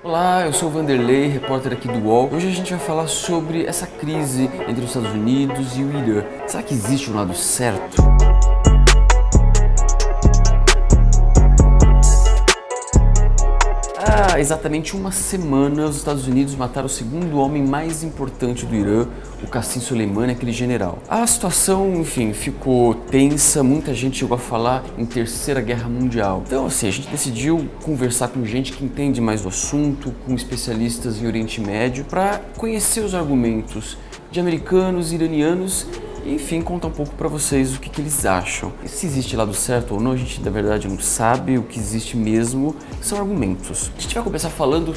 Olá, eu sou o Vanderlei, repórter aqui do UOL. Hoje a gente vai falar sobre essa crise entre os Estados Unidos e o Irã. Será que existe um lado certo? Há exatamente uma semana, os Estados Unidos mataram o segundo homem mais importante do Irã, o Qasem Soleimani, aquele general. A situação, enfim, ficou tensa, muita gente chegou a falar em Terceira Guerra Mundial. Então, assim, a gente decidiu conversar com gente que entende mais do assunto, com especialistas em Oriente Médio, para conhecer os argumentos de americanos e iranianos e, enfim, contar um pouco para vocês o que eles acham. E se existe lado certo ou não, a gente na verdade não sabe. O que existe mesmo são argumentos. A gente vai começar falando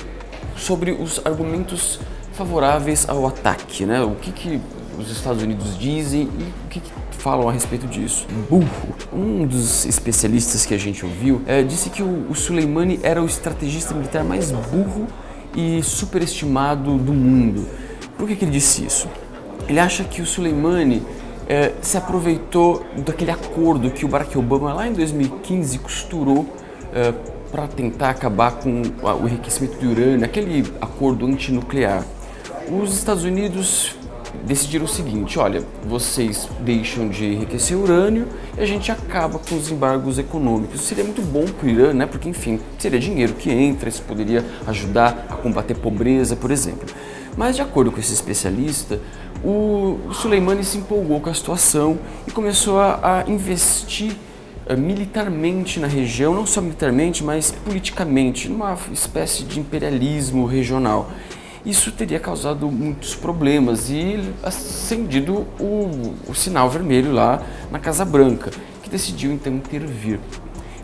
sobre os argumentos favoráveis ao ataque, né? O que os Estados Unidos dizem e o que falam a respeito disso. Burro. Um dos especialistas que a gente ouviu disse que o Soleimani era o estrategista militar mais burro e superestimado do mundo. Por que ele disse isso? Ele acha que o Soleimani se aproveitou daquele acordo que o Barack Obama lá em 2015 costurou para tentar acabar com o enriquecimento do urânio, aquele acordo antinuclear. Os Estados Unidos decidiram o seguinte: olha, vocês deixam de enriquecer urânio e a gente acaba com os embargos econômicos. Seria muito bom para o Irã, né? Porque, enfim, seria dinheiro que entra, isso poderia ajudar a combater pobreza, por exemplo. Mas, de acordo com esse especialista, o Soleimani se empolgou com a situação e começou a investir militarmente na região, não só militarmente, mas politicamente, numa espécie de imperialismo regional. Isso teria causado muitos problemas e acendido o sinal vermelho lá na Casa Branca, que decidiu então intervir.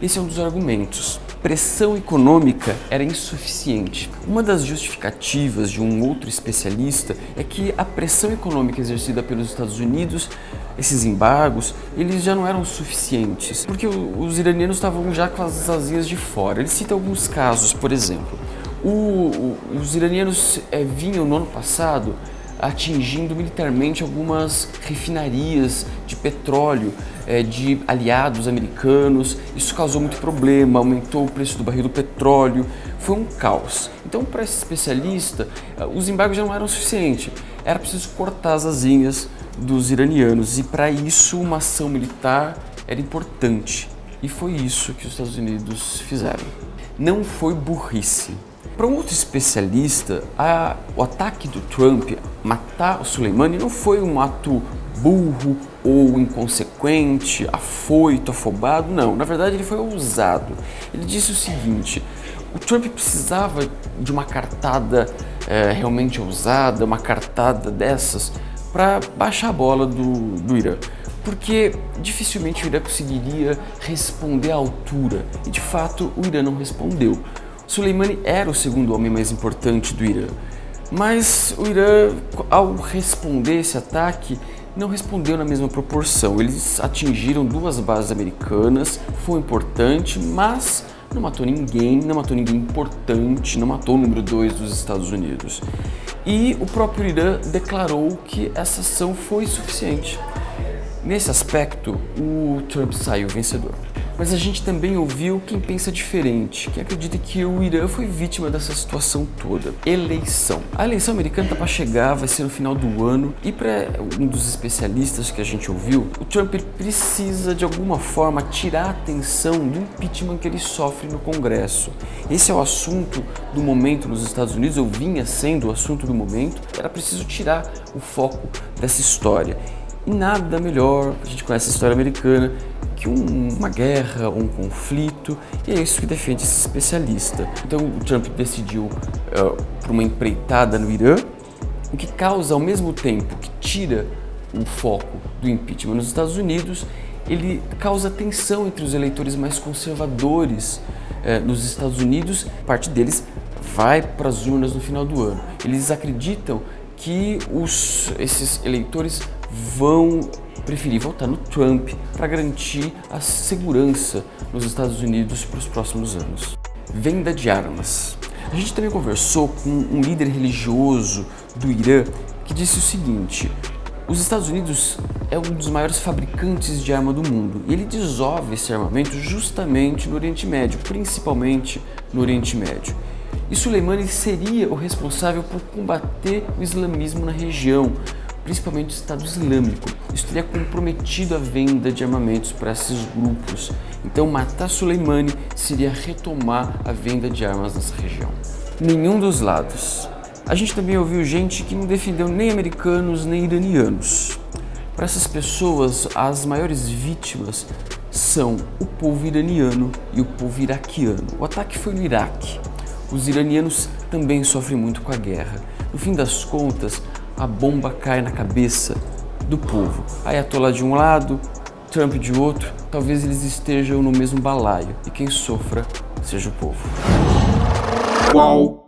Esse é um dos argumentos. Pressão econômica era insuficiente. Uma das justificativas de um outro especialista é que a pressão econômica exercida pelos Estados Unidos, esses embargos, eles já não eram suficientes, porque os iranianos estavam já com as asinhas de fora. Ele cita alguns casos, por exemplo. Os iranianos vinham no ano passado atingindo militarmente algumas refinarias de petróleo de aliados americanos. Isso causou muito problema, aumentou o preço do barril do petróleo, foi um caos. Então, para esse especialista, os embargos já não eram suficientes, era preciso cortar as asinhas dos iranianos e, para isso, uma ação militar era importante. E foi isso que os Estados Unidos fizeram. Não foi burrice. Para um outro especialista, o ataque do Trump, matar o Soleimani, não foi um ato burro ou inconsequente, afoito, afobado, não. Na verdade, ele foi ousado. Ele disse o seguinte: o Trump precisava de uma cartada realmente ousada, uma cartada dessas, para baixar a bola do Irã. Porque dificilmente o Irã conseguiria responder à altura. E, de fato, o Irã não respondeu. Soleimani era o segundo homem mais importante do Irã, mas o Irã, ao responder esse ataque, não respondeu na mesma proporção. Eles atingiram duas bases americanas, foi importante, mas não matou ninguém importante, não matou o número 2 dos Estados Unidos. E o próprio Irã declarou que essa ação foi suficiente. Nesse aspecto, o Trump saiu vencedor. Mas a gente também ouviu quem pensa diferente, quem acredita que o Irã foi vítima dessa situação toda. Eleição. A eleição americana está para chegar, vai ser no final do ano, e para um dos especialistas que a gente ouviu, o Trump precisa de alguma forma tirar a atenção do impeachment que ele sofre no Congresso. Esse é o assunto do momento nos Estados Unidos, ou vinha sendo o assunto do momento. Era preciso tirar o foco dessa história. E nada melhor, a gente conhece a história americana, que uma guerra, um conflito, e é isso que defende esse especialista. Então o Trump decidiu por uma empreitada no Irã, o que causa, ao mesmo tempo que tira o foco do impeachment nos Estados Unidos, ele causa tensão entre os eleitores mais conservadores nos Estados Unidos. Parte deles vai para as urnas no final do ano. Eles acreditam que esses eleitores vão preferir votar no Trump para garantir a segurança nos Estados Unidos para os próximos anos. Venda de armas. A gente também conversou com um líder religioso do Irã que disse o seguinte: os Estados Unidos é um dos maiores fabricantes de arma do mundo e ele desova esse armamento justamente no Oriente Médio, principalmente no Oriente Médio. E Soleimani seria o responsável por combater o islamismo na região, principalmente o Estado Islâmico. Isso teria comprometido a venda de armamentos para esses grupos. Então matar Soleimani seria retomar a venda de armas nessa região. Nenhum dos lados. A gente também ouviu gente que não defendeu nem americanos nem iranianos. Para essas pessoas, as maiores vítimas são o povo iraniano e o povo iraquiano. O ataque foi no Iraque. Os iranianos também sofrem muito com a guerra. No fim das contas, a bomba cai na cabeça do povo. Ayatollah de um lado, Trump de outro, talvez eles estejam no mesmo balaio e quem sofra seja o povo. Qual